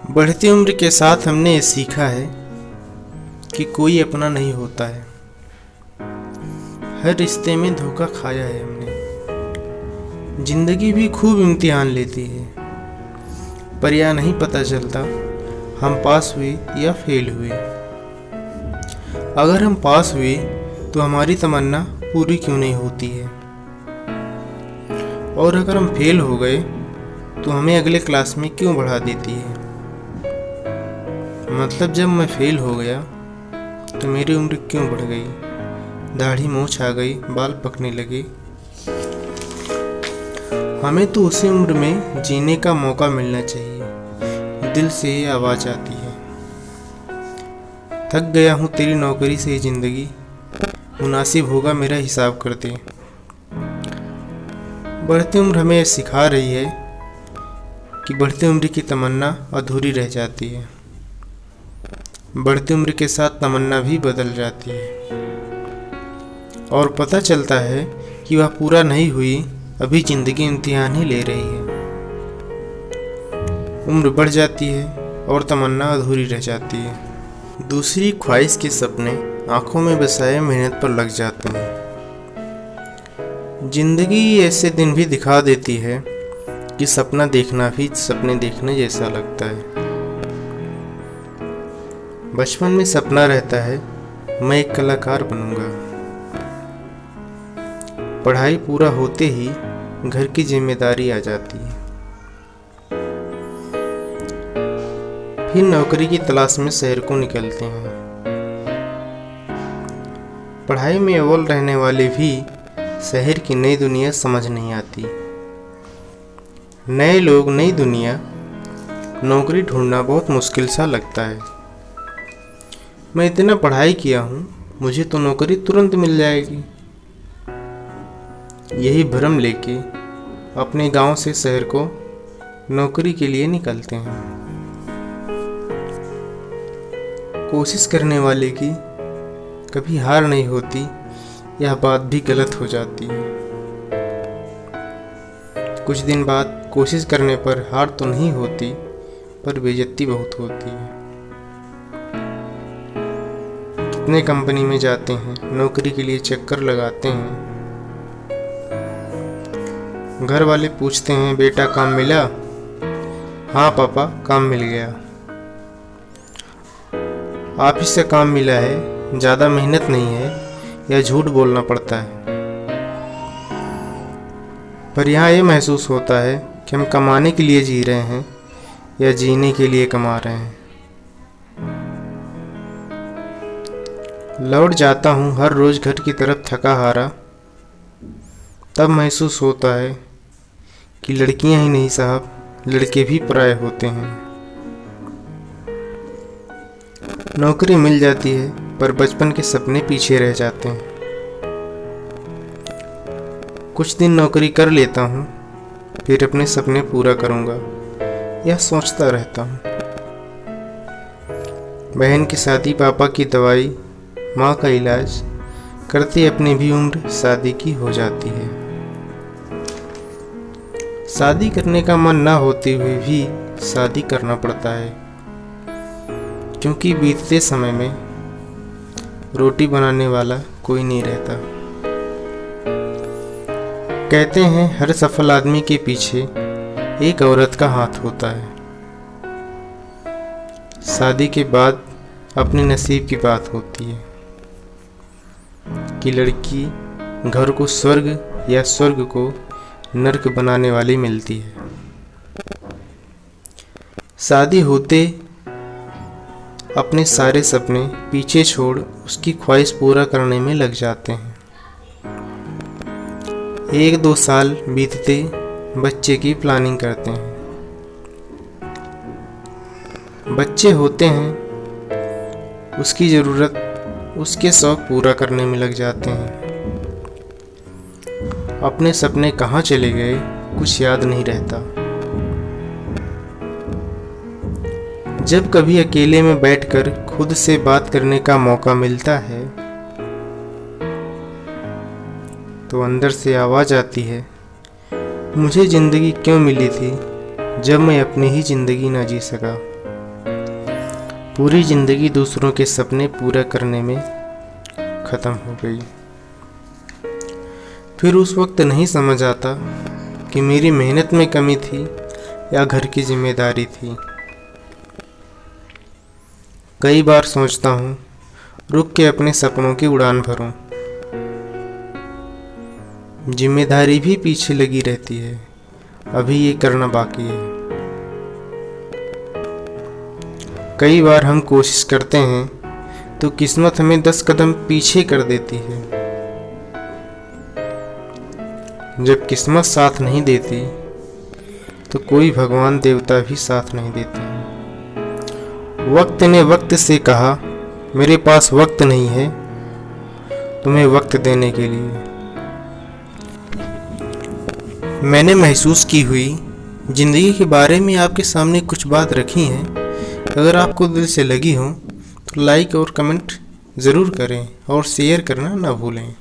बढ़ती उम्र के साथ हमने ये सीखा है कि कोई अपना नहीं होता है। हर रिश्ते में धोखा खाया है हमने। जिंदगी भी खूब इम्तिहान लेती है, पर यह नहीं पता चलता हम पास हुए या फेल हुए। अगर हम पास हुए तो हमारी तमन्ना पूरी क्यों नहीं होती है, और अगर हम फेल हो गए तो हमें अगले क्लास में क्यों बढ़ा देती है। मतलब जब मैं फेल हो गया तो मेरी उम्र क्यों बढ़ गई, दाढ़ी मूंछ आ गई, बाल पकने लगे। हमें तो उसी उम्र में जीने का मौका मिलना चाहिए। दिल से ये आवाज़ आती है, थक गया हूँ तेरी नौकरी से जिंदगी, मुनासिब होगा मेरा हिसाब कर दे। बढ़ती उम्र हमें सिखा रही है कि बढ़ती उम्र की तमन्ना अधूरी रह जाती है। बढ़ती उम्र के साथ तमन्ना भी बदल जाती है और पता चलता है कि वह पूरा नहीं हुई, अभी जिंदगी इम्तिहान ही ले रही है। उम्र बढ़ जाती है और तमन्ना अधूरी रह जाती है। दूसरी ख्वाहिश के सपने आंखों में बसाए मेहनत पर लग जाते हैं। जिंदगी ऐसे दिन भी दिखा देती है कि सपना देखना भी सपने देखने जैसा लगता है। बचपन में सपना रहता है मैं एक कलाकार बनूंगा। पढ़ाई पूरा होते ही घर की जिम्मेदारी आ जाती है। फिर नौकरी की तलाश में शहर को निकलते हैं। पढ़ाई में अव्वल रहने वाले भी शहर की नई दुनिया समझ नहीं आती। नए लोग, नई दुनिया, नौकरी ढूंढना बहुत मुश्किल सा लगता है। मैं इतना पढ़ाई किया हूँ, मुझे तो नौकरी तुरंत मिल जाएगी। यही भ्रम लेके अपने गांव से शहर को नौकरी के लिए निकलते हैं। कोशिश करने वाले की कभी हार नहीं होती, यह बात भी गलत हो जाती है। कुछ दिन बाद कोशिश करने पर हार तो नहीं होती, पर बेइज्जती बहुत होती है। कितने कंपनी में जाते हैं, नौकरी के लिए चक्कर लगाते हैं। घर वाले पूछते हैं बेटा काम मिला? हाँ पापा काम मिल गया। ऑफिस से काम मिला है, ज़्यादा मेहनत नहीं है या झूठ बोलना पड़ता है। पर यहाँ ये महसूस होता है कि हम कमाने के लिए जी रहे हैं या जीने के लिए कमा रहे हैं। लौट जाता हूँ हर रोज़ घर की तरफ थका हारा, तब महसूस होता है कि लड़कियां ही नहीं साहब, लड़के भी पराये होते हैं। नौकरी मिल जाती है पर बचपन के सपने पीछे रह जाते हैं। कुछ दिन नौकरी कर लेता हूँ, फिर अपने सपने पूरा करूँगा, यह सोचता रहता हूँ। बहन की शादी, पापा की दवाई, माँ का इलाज करते अपनी भी उम्र शादी की हो जाती है। शादी करने का मन ना होते हुए भी शादी करना पड़ता है, क्योंकि बीतते समय में रोटी बनाने वाला कोई नहीं रहता। कहते हैं हर सफल आदमी के पीछे एक औरत का हाथ होता है। शादी के बाद अपने नसीब की बात होती है कि लड़की घर को स्वर्ग या स्वर्ग को नर्क बनाने वाली मिलती है। शादी होते अपने सारे सपने पीछे छोड़ उसकी ख्वाहिश पूरा करने में लग जाते हैं। 1-2 साल बीतते बच्चे की प्लानिंग करते हैं। बच्चे होते हैं, उसकी ज़रूरत, उसके शौक पूरा करने में लग जाते हैं। अपने सपने कहाँ चले गए कुछ याद नहीं रहता। जब कभी अकेले में बैठकर खुद से बात करने का मौका मिलता है तो अंदर से आवाज़ आती है, मुझे ज़िंदगी क्यों मिली थी जब मैं अपनी ही ज़िंदगी ना जी सका। पूरी जिंदगी दूसरों के सपने पूरा करने में ख़त्म हो गई। फिर उस वक्त नहीं समझ आता कि मेरी मेहनत में कमी थी या घर की जिम्मेदारी थी। कई बार सोचता हूँ रुक के अपने सपनों की उड़ान भरूं। जिम्मेदारी भी पीछे लगी रहती है, अभी ये करना बाकी है। कई बार हम कोशिश करते हैं तो किस्मत हमें 10 कदम पीछे कर देती है। जब किस्मत साथ नहीं देती तो कोई भगवान देवता भी साथ नहीं देते। वक्त ने वक्त से कहा मेरे पास वक्त नहीं है तुम्हें वक्त देने के लिए। मैंने महसूस की हुई ज़िंदगी के बारे में आपके सामने कुछ बात रखी हैं। अगर आपको दिल से लगी हो तो लाइक और कमेंट ज़रूर करें और शेयर करना ना भूलें।